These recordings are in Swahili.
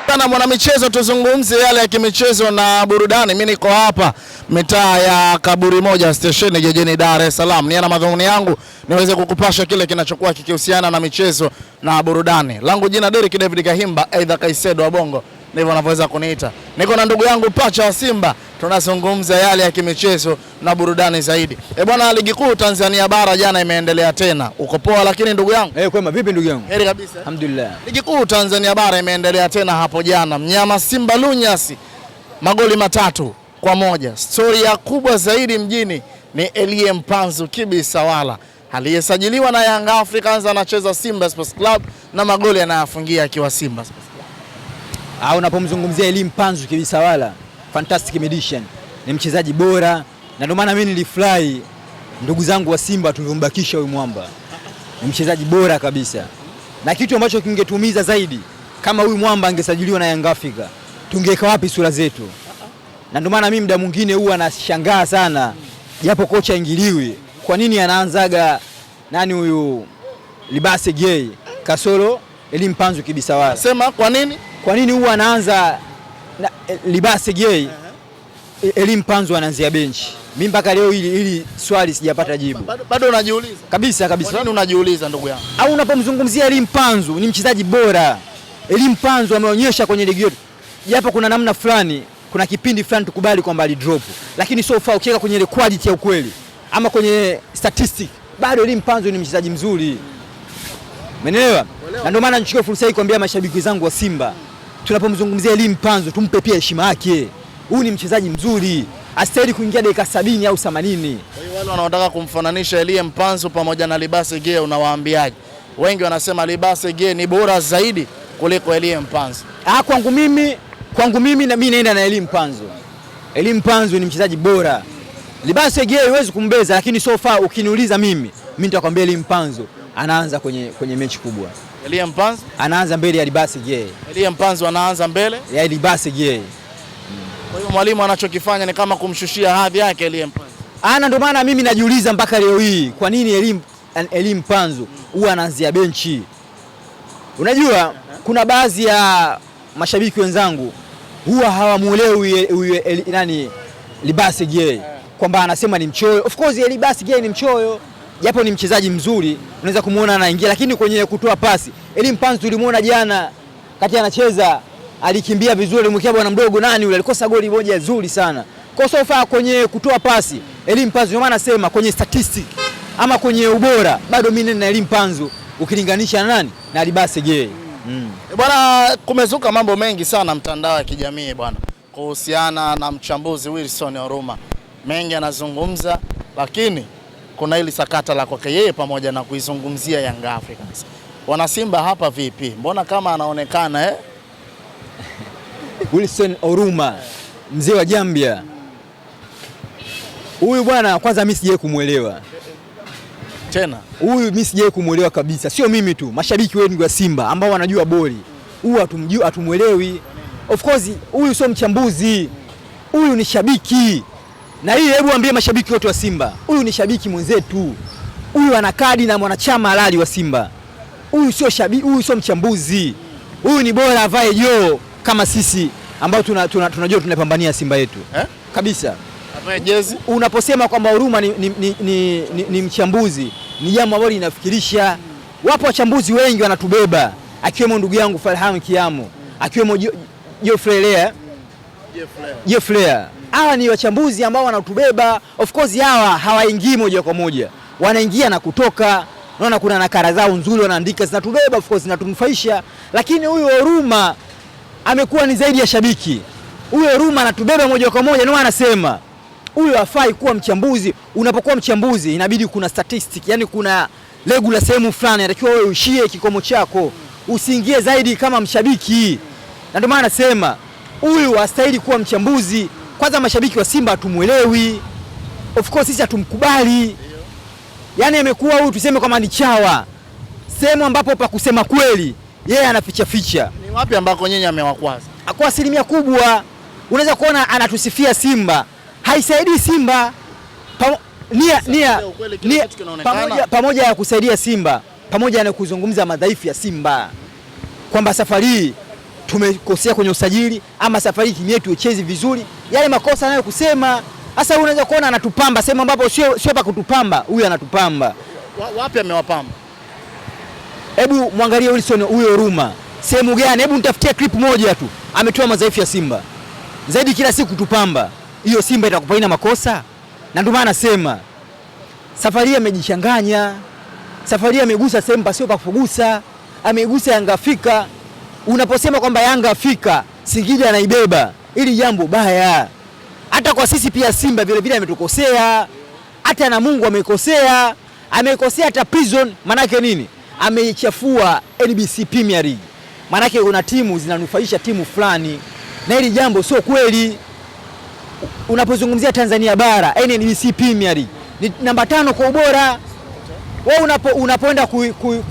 Bana mwana michezo, tuzungumze yale ya kimichezo na burudani. Mimi niko hapa mitaa ya Kaburi Moja station jijini Dar es Salaam. Niana madhumuni yangu niweze kukupasha kile kinachokuwa kikihusiana na michezo na burudani. Langu jina Derrick David Kahimba, aidha Kaisedo wa Bongo, ndivyo wanavyoweza kuniita. Niko na ndugu yangu Pacha wa Simba, tunazungumza yale ya kimichezo na burudani zaidi. Bwana, ligi kuu Tanzania bara jana imeendelea tena. Uko poa lakini ndugu yangu? Kwema, vipi ndugu yangu? Heri kabisa. Alhamdulillah. Ligi kuu Tanzania bara imeendelea tena hapo jana. Mnyama Simba Lunyasi magoli 3-1. Storia kubwa zaidi mjini ni Elie Mpanzu Kibisawala aliyesajiliwa na Young Africans, anacheza Simba Sports Club na magoli anayafungia akiwa Simba Sports Club. Unapomzungumzia Elie Mpanzu Kibisawala, fantastic edition. Ni mchezaji bora na ndio maana mimi nilifurahi ndugu zangu wa Simba tuliombakisha huyu mwamba. Ni mchezaji bora kabisa. Na kitu ambacho kingetumiza zaidi kama huyu mwamba angesajiliwa na Young Africa, tungeweka wapi sura zetu? Na ndio maana mimi muda mwingine huwa nashangaa sana japo kocha ingiliwi, kwa nini anaanzaga nani huyu Libase Gay kasoro Elie Mpanzu Kibisawala? Sema kwa nini? Kwa nini huwa anaanza Libase Gay Elie Mpanzu anaanzia benchi? Mimi mpaka leo ili swali sijapata jibu. Bado unajiuliza? Kabisa. Kwa nini unajiuliza ndugu yangu? Au unapomzungumzia Elie Mpanzu ni mchezaji bora. Elie Mpanzu ameonyesha kwenye ligi yetu. Japo kuna namna fulani, kuna kipindi fulani tukubali kwamba alidrop. Lakini so far ukiweka kwenye ile quality ya ukweli ama kwenye statistic, bado Elie Mpanzu ni mchezaji mzuri. Umeelewa? Na ndio maana nichukue fursa hii kuambia mashabiki zangu wa Simba, tunapomzungumzia Elie Mpanzu tumpe pia heshima yake. Huyu ni mchezaji mzuri, astahili kuingia dakika 70 au 80. Kwa hiyo wale wanaotaka kumfananisha Elie Mpanzu pamoja na Libase Gay unawaambiaje? Wengi wanasema Libase Gay ni bora zaidi kuliko Elie Mpanzu. Kwangu mimi na mimi naenda na Elie Mpanzu. Elie Mpanzu ni mchezaji bora. Libase Gay huwezi kumbeza, lakini so far ukiniuliza mimi nitakwambia Elie Mpanzu anaanza kwenye mechi kubwa. Elie Mpanzu anaanza mbele ya Libase Gay. Elie Mpanzu anaanza mbele ya Libase Gay. Kwa hiyo mwalimu anachokifanya ni kama kumshushia hadhi yake Elie Mpanzu. Ndio maana mimi najiuliza mpaka leo hii kwa nini Elie Mpanzu huwa anaanzia benchi. Unajua kuna baadhi ya mashabiki wenzangu huwa hawamuelewi nani Libase Gay kwamba anasema ni mchoyo. Of course Libase Gay ni mchoyo, japo ni mchezaji mzuri, unaweza kumuona anaingia, lakini kwenye kutoa pasi Elie Mpanzu tulimuona jana kati anacheza, alikimbia vizuri, alimwekea bwana mdogo nani yule, alikosa goli moja zuri sana. Kwa so far kwenye kutoa pasi Elie Mpanzu, ndio maana nasema kwenye statistic ama kwenye ubora bado mimi na Elie Mpanzu ukilinganisha na nani na Libase Gay. Bwana, kumezuka mambo mengi sana mtandao ya kijamii bwana kuhusiana na mchambuzi Wilson Oruma. Mengi anazungumza, lakini kuna hili sakata la kwake yeye pamoja na kuizungumzia Young Africans. Wana Simba hapa vipi? Mbona kama anaonekana Wilson Oruma, mzee wa Gambia. Huyu bwana kwanza mimi sijawahi kumuelewa. Tena huyu mimi sijawahi kumuelewa kabisa. Sio mimi tu, mashabiki wengi wa Simba ambao wanajua boli huyu atumuelewi. Of course huyu sio mchambuzi, huyu ni shabiki. Na hii hebu ambie mashabiki wote wa Simba, huyu ni shabiki mwenzetu. Huyu ana kadi na mwanachama halali wa Simba. Huyu sio shabiki, huyu sio mchambuzi. Huyu ni bora avae joo kama sisi ambao tunajua tunapambania Simba yetu. Kabisa. Avae jezi. Unaposema kwamba Oruma ni mchambuzi, ni jambo ambalo linafikirisha. Wapo wachambuzi wengi wanatubeba, akiwemo ndugu yangu Farham Kiamo, akiwemo Geoffrey. Hawa ni wachambuzi ambao wanatubeba. Of course hawa hawaingii moja kwa moja, wanaingia na kutoka. Unaona kuna nakala zao nzuri wanaandika, zinatubeba, of course zinatunufaisha. Lakini huyu Oruma amekuwa ni zaidi ya shabiki. Huyu Oruma anatubeba moja kwa moja, ndio anasema huyu hafai kuwa mchambuzi. Unapokuwa mchambuzi inabidi kuna statistic, yani kuna regular sehemu fulani inatakiwa wewe ushie kikomo chako, usiingie zaidi kama mshabiki. Na ndio maana anasema huyu hastahili kuwa mchambuzi. Kwanza mashabiki wa Simba hatumuelewi. Of course sisi hatumkubali. Yani amekuwa huyu tuseme kama ni chawa. Sehemu ambapo pa kusema kweli yeye anaficha ficha. Ni wapi ambako nyinyi amewakwaza? Kwa asilimia kubwa unaweza kuona anatusifia Simba. Haisaidii Simba. Pamoja ya kusaidia Simba, pamoja na kuzungumza madhaifu ya Simba, kwamba safari hii tumekosea kwenye usajili, ama safari timu yetu ichezi vizuri, yale makosa anayo kusema. Sasa unaweza kuona anatupamba sehemu ambapo sio pa kutupamba, huyu anatupamba. Wapi amewapamba? Hebu mwangalie Wilson huyo Ruma. Sehemu gani? Hebu nitafutie clip moja tu. Ametoa madhaifu ya Simba. Zaidi kila siku tupamba. Hiyo Simba itakupa ina makosa? Na ndio maana nasema safari amejichanganya. Safari amegusa sehemu pasio pa kugusa. Amegusa Yanga Afrika. Unaposema kwamba Yanga Afrika Singida anaibeba, ili jambo baya. Hata kwa sisi pia Simba vile vile ametukosea. Hata na Mungu amekosea. Amekosea hata Prison, manake nini? Ameichafua NBC Premier League. Manake kuna timu zinanufaisha timu fulani, na hili jambo sio kweli. Unapozungumzia Tanzania bara, NBC Premier League ni namba 5 kwa ubora. Wewe unapoenda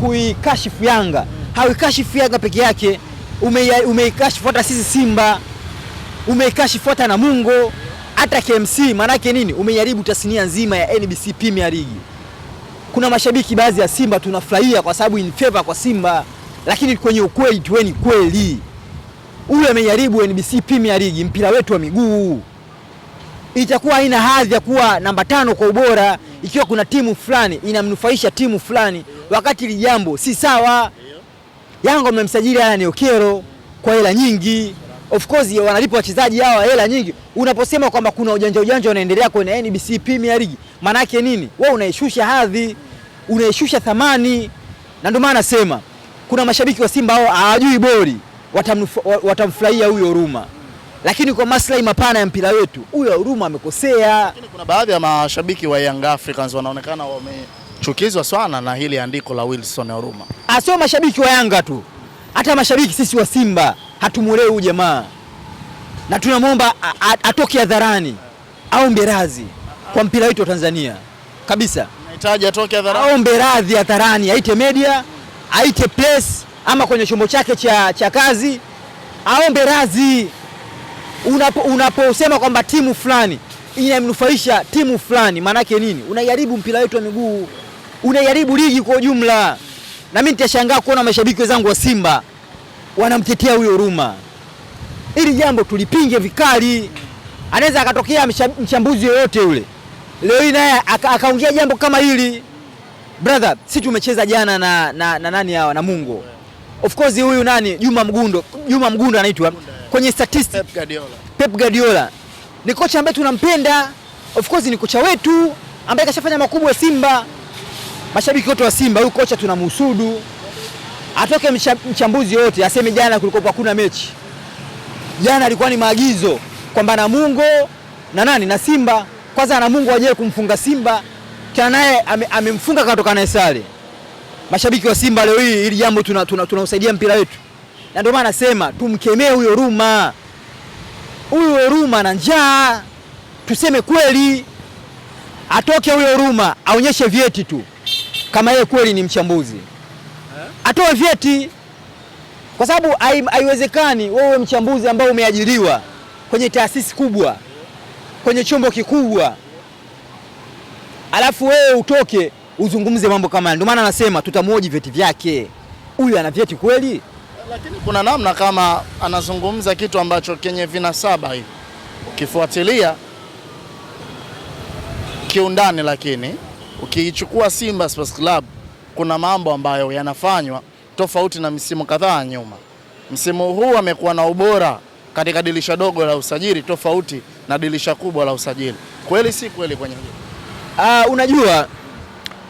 kuikashifu Yanga, hauikashifu Yanga peke yake, umeikashifu hata sisi Simba, umeikashifu hata Namungo, hata KMC. Manake nini? Umejaribu tasnia nzima ya NBC Premier League. Kuna mashabiki baadhi ya Simba tunafurahia kwa sababu in favor kwa Simba, lakini kwenye ukweli tuweni kweli. Ule amejaribu NBC Premier League, mpira wetu wa miguu. Itakuwa haina hadhi ya kuwa namba 5 kwa ubora ikiwa kuna timu fulani inamnufaisha timu fulani, wakati li jambo si sawa. Yanga wamemsajili Alan Okero kwa hela nyingi. Of course wanalipa wachezaji hawa hela nyingi. Unaposema kwamba kuna ujanja unaendelea kwenye NBC Premier League, maana yake nini? Wewe unaishusha hadhi, unaishusha thamani. Na ndio maana nasema kuna mashabiki wa Simba hao hawajui boli, watamfurahia huyo Ruma. Lakini kwa maslahi mapana ya mpira wetu, huyo Ruma amekosea. Lakini kuna baadhi ya mashabiki wa Young Africans wanaonekana wamechukizwa sana na hili andiko la Wilson Ruma. Sio mashabiki wa Yanga tu, hata mashabiki sisi wa Simba hatumuelewi huyu jamaa, na tunamwomba atoke hadharani aombe radhi kwa mpira wetu wa Tanzania kabisa. Unahitaji atoke hadharani, aombe radhi hadharani, aite media, aite press, ama kwenye chombo chake cha kazi, aombe radhi. Unaposema kwamba timu fulani inamnufaisha timu fulani, maana yake nini? Unajaribu mpira wetu wa miguu, unajaribu ligi kwa ujumla. Na mimi nitashangaa kuona mashabiki wenzangu wa Simba wanamtetea huyo Ruma. Ili jambo tulipinge vikali. Anaweza akatokea mchambuzi yoyote yule leo hii naye akaongea jambo kama hili. Brother, sisi tumecheza jana na nani hawa na Mungu. Of course huyu nani Juma Mgundo anaitwa kwenye statistics Pep Guardiola. Ni kocha ambaye tunampenda. Of course ni kocha wetu ambaye kashafanya makubwa Simba. Mashabiki wote wa Simba huyu kocha tunamhusudu. Atoke mchambuzi yote aseme jana kulikuwa hakuna mechi. Jana alikuwa ni maagizo kwamba Namungo na nani na Simba, kwanza Namungo aje kumfunga Simba, tena naye amemfunga katoka naye sare. Mashabiki wa Simba leo hii ili jambo tunausaidia mpira wetu. Na ndio maana nasema tumkemee huyo Ruma. Huyo Ruma na njaa. Tuseme kweli. Atoke huyo Ruma, aonyeshe vyeti tu kama yeye kweli ni mchambuzi. Atoe vyeti, kwa sababu haiwezekani wewe mchambuzi ambao umeajiriwa kwenye taasisi kubwa, kwenye chombo kikubwa, alafu wewe utoke uzungumze mambo kama. Ndio maana nasema tutamuoji vyeti vyake. Huyu ana vyeti kweli? Lakini kuna namna kama anazungumza kitu ambacho kenye vinasaba hivi ukifuatilia kiundani, lakini ukiichukua Simba Sports Club kuna mambo ambayo yanafanywa tofauti na misimu kadhaa nyuma. Msimu huu amekuwa na ubora katika dirisha dogo la usajili tofauti na dirisha kubwa la usajili. Kweli si kweli kwenye hilo? Unajua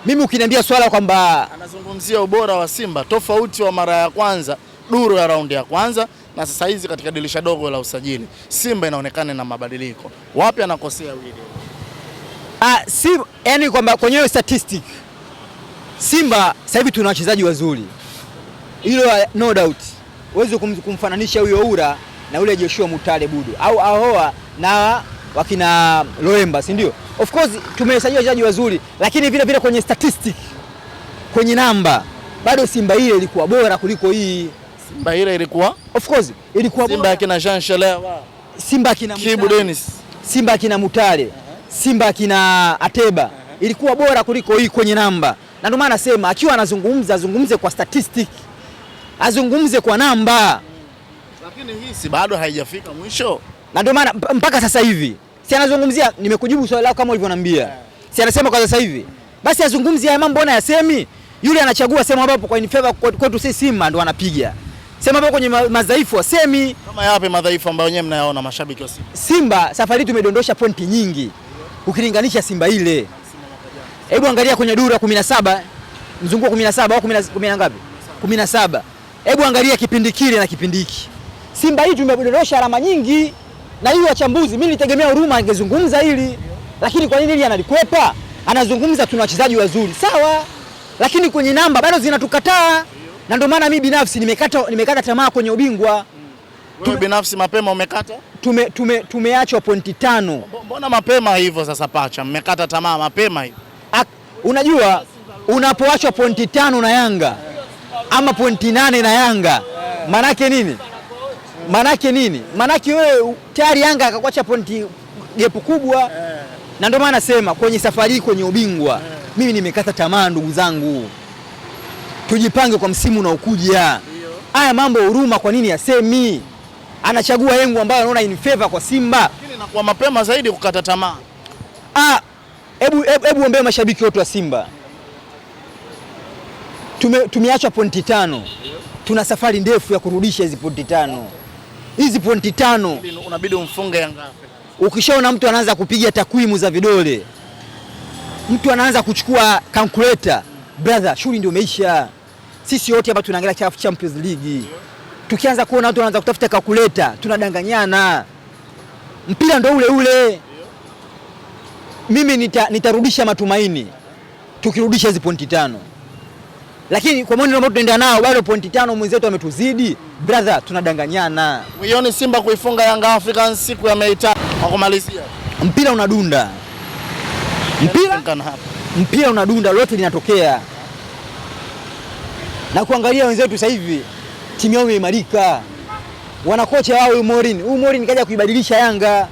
mimi ukiniambia swala kwamba anazungumzia ubora wa Simba tofauti wa mara ya kwanza, duru ya raundi ya kwanza, na sasa hizi katika dirisha dogo la usajili Simba inaonekana na mabadiliko. Wapi anakosea wili? Yani kwamba kwenye statistic Simba sasa hivi tuna wachezaji wazuri. Hilo no doubt. Uweze kumfananisha huyo Ura na ule Joshua Mutale Budu au Ahoa na wakina Loemba, si ndio? Of course tumesajili wachezaji wazuri, lakini vile vile kwenye statistic, kwenye namba bado Simba ile ilikuwa bora kuliko hii. Simba ile ilikuwa of course ilikuwa bora. Simba kina Jean Shalewa, Simba kina Kibu Dennis, Simba kina Mutale, Simba kina Ateba, ilikuwa bora kuliko hii kwenye namba. Na ndio maana nasema akiwa anazungumza azungumze kwa statistic, azungumze kwa namba. Lakini hii si bado haijafika mwisho. Na ndio maana mpaka sasa hivi si anazungumzia, nimekujibu swali lako kama ulivyoniambia. Si anasema kwa sasa hivi. Basi azungumzie haya mambo, mbona yasemi? Yule anachagua sema ambapo kwa in favor kwetu sisi Simba ndo anapiga. Sema ambapo kwenye madhaifu asemi. Kama yapi madhaifu ambayo wenyewe mnayaona mashabiki wa Simba? Simba safari tumedondosha pointi nyingi ukilinganisha Simba ile. Hebu angalia kwenye dura 17, mzunguko 17 au 10 ngapi? 17. Hebu angalia kipindi kile na kipindi hiki. Simba hii tumedondosha alama nyingi, na hiyo wachambuzi mimi nilitegemea Huruma angezungumza hili. Lakini kwa nini yeye analikwepa? Anazungumza tuna wachezaji wazuri. Sawa. Lakini kwenye namba bado zinatukataa. Na ndio maana mimi binafsi nimekata tamaa kwenye ubingwa. Wewe binafsi mapema umekata? Tumeachwa pointi 5. Mbona mapema hivyo sasa pacha? Mmekata tamaa mapema hivyo. Unajua unapoachwa pointi 5 na Yanga ama pointi 8 na Yanga, manake nini? Manake wewe tayari Yanga akakuacha pointi gepu kubwa. Na ndio maana nasema kwenye safari hii kwenye ubingwa mimi nimekata tamaa ndugu zangu. Tujipange kwa msimu unaokuja. Haya mambo Huruma kwa nini yasemi? Anachagua yengo ambayo anaona in favor kwa Simba. Lakini inakuwa mapema zaidi kukata tamaa. Hebu ombea mashabiki wote wa Simba. Tumeachwa pointi 5. Tuna safari ndefu ya kurudisha hizi pointi 5. Hizi pointi 5 unabidi umfunge Yanga. Ukishaona mtu anaanza kupiga takwimu za vidole, mtu anaanza kuchukua calculator, brother, shughuli ndio imeisha. Sisi wote hapa tunaangalia Champions League. Tukianza kuona watu wanaanza kutafuta calculator, tunadanganyana. Mpira ndio ule ule. Mimi nitarudisha matumaini tukirudisha hizi pointi 5. Lakini kwa maana ambao tunaenda nao bado pointi 5 mwenzetu ametuzidi, brother, tunadanganyana. Uione Simba kuifunga Yanga Africans siku ya Mei 5 kwa kumalizia. Mpira unadunda. Mpira unadunda, lote linatokea. Na kuangalia wenzetu sasa hivi timu yao imeimarika. Wana kocha wao huyu Morin kaja kuibadilisha Yanga.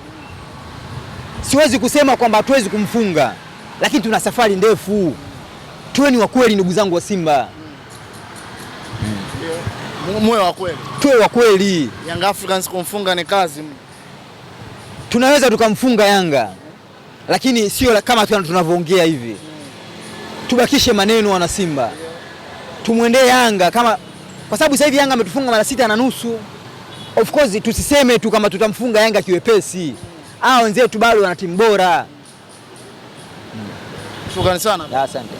Siwezi kusema kwamba hatuwezi kumfunga, lakini tuna safari ndefu. Tuweni wa kweli ndugu zangu wa Simba. Mwe wa kweli. Tuwe wa kweli. Young Africans kumfunga ni kazi. Tunaweza tukamfunga Yanga, lakini sio kama tunavyoongea hivi. Tubakishe maneno wana Simba. Tumwendee Yanga kwa sababu sasa hivi Yanga ametufunga mara 6.5. Of course tusiseme tu kama tutamfunga Yanga kiwepesi. Wenzetu bado wana timu bora. Shukrani sana. Asante.